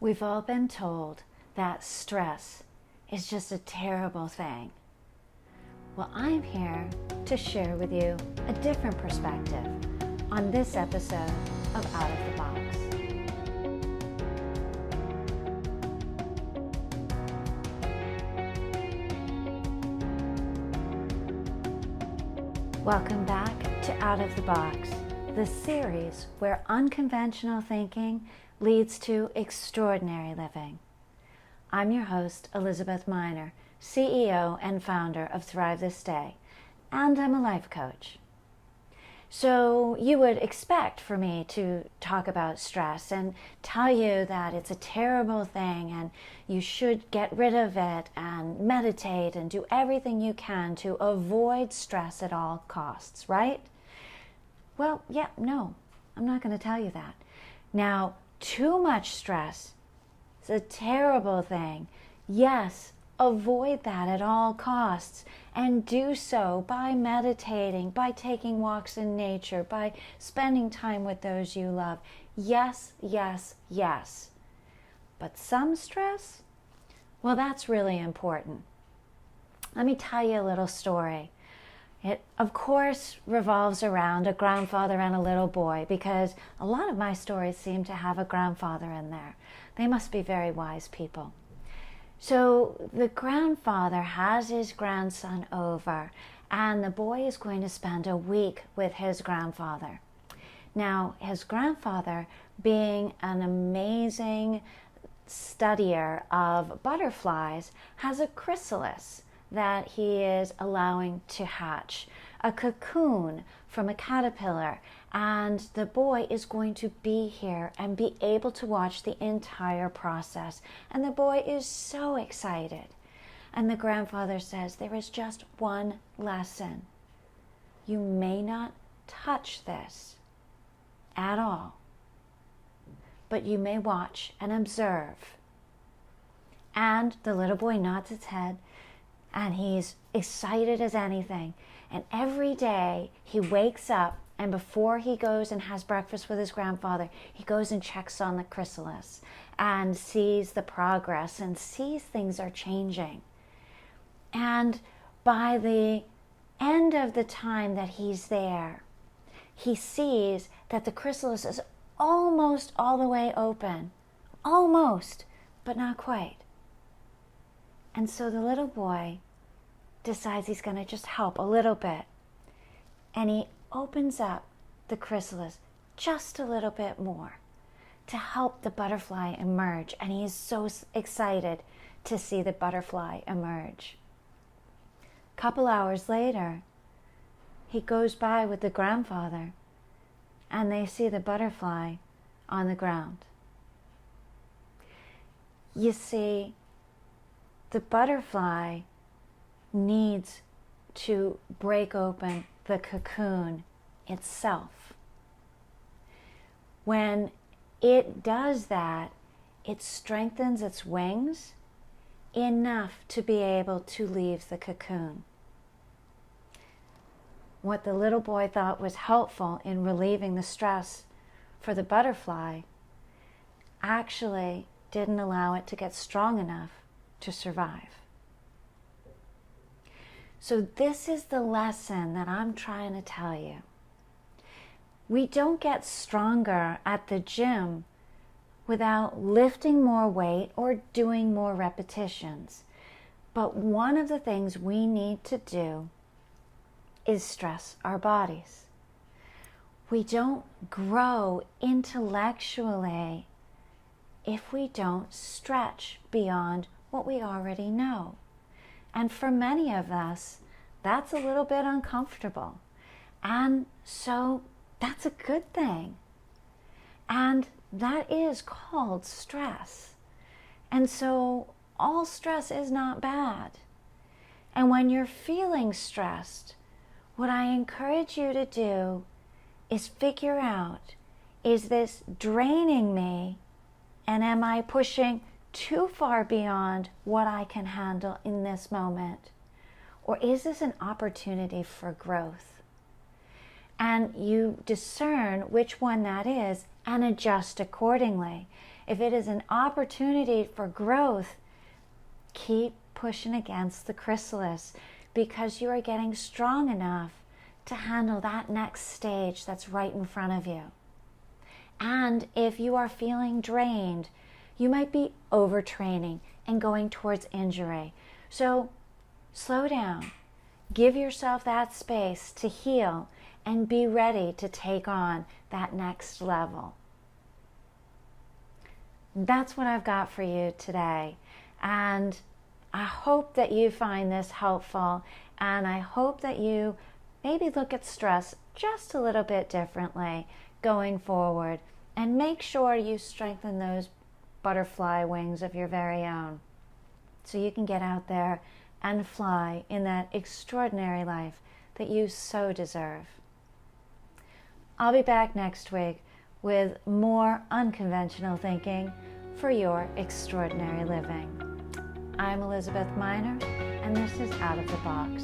We've all been told that stress is just a terrible thing. Well, I'm here to share with you a different perspective on this episode of Out of the Box. Welcome back to Out of the Box, the series where unconventional thinking leads to extraordinary living. I'm your host, Elizabeth Miner, CEO and founder of Thrive This Day, and I'm a life coach. So you would expect for me to talk about stress and tell you that it's a terrible thing and you should get rid of it and meditate and do everything you can to avoid stress at all costs, right? Well, yeah, no, I'm not going to tell you that. Now, too much stress is a terrible thing. Yes, avoid that at all costs, and do so by meditating, by taking walks in nature, by spending time with those you love. Yes, yes, yes. But some stress, well, that's really important. Let me tell you a little story. It, of course, revolves around a grandfather and a little boy, because a lot of my stories seem to have a grandfather in there. They must be very wise people. So the grandfather has his grandson over, and the boy is going to spend a week with his grandfather. Now, his grandfather, being an amazing studier of butterflies, has a chrysalis that he is allowing to hatch, a cocoon from a caterpillar, and the boy is going to be here and be able to watch the entire process. And the boy is so excited. And the grandfather says, there is just one lesson. You may not touch this at all, but you may watch and observe. And the little boy nods his head, and he's excited as anything. And every day he wakes up, and before he goes and has breakfast with his grandfather, he goes and checks on the chrysalis and sees the progress and sees things are changing. And by the end of the time that he's there, he sees that the chrysalis is almost all the way open. Almost, but not quite. And so the little boy decides he's going to just help a little bit. And he opens up the chrysalis just a little bit more to help the butterfly emerge. And he is so excited to see the butterfly emerge. A couple hours later, he goes by with the grandfather, and they see the butterfly on the ground. You see, the butterfly needs to break open the cocoon itself. When it does that, it strengthens its wings enough to be able to leave the cocoon. What the little boy thought was helpful in relieving the stress for the butterfly actually didn't allow it to get strong enough to survive. So this is the lesson that I'm trying to tell you. We don't get stronger at the gym without lifting more weight or doing more repetitions. But one of the things we need to do is stress our bodies. We don't grow intellectually if we don't stretch beyond what we already know. And for many of us, that's a little bit uncomfortable. And so that's a good thing. And that is called stress. And so all stress is not bad. And when you're feeling stressed, what I encourage you to do is figure out, is this draining me? And am I pushing too far beyond what I can handle in this moment? Or is this an opportunity for growth? And you discern which one that is and adjust accordingly. if it is an opportunity for growth, keep pushing against the chrysalis, because you are getting strong enough to handle that next stage that's right in front of you. And if you are feeling drained, you might be overtraining and going towards injury. So slow down, give yourself that space to heal and be ready to take on that next level. That's what I've got for you today. And I hope that you find this helpful, and I hope that you maybe look at stress just a little bit differently going forward, and make sure you strengthen those butterfly wings of your very own so you can get out there and fly in that extraordinary life that you so deserve. I'll be back next week with more unconventional thinking for your extraordinary living. I'm Elizabeth Miner, and this is Out of the Box.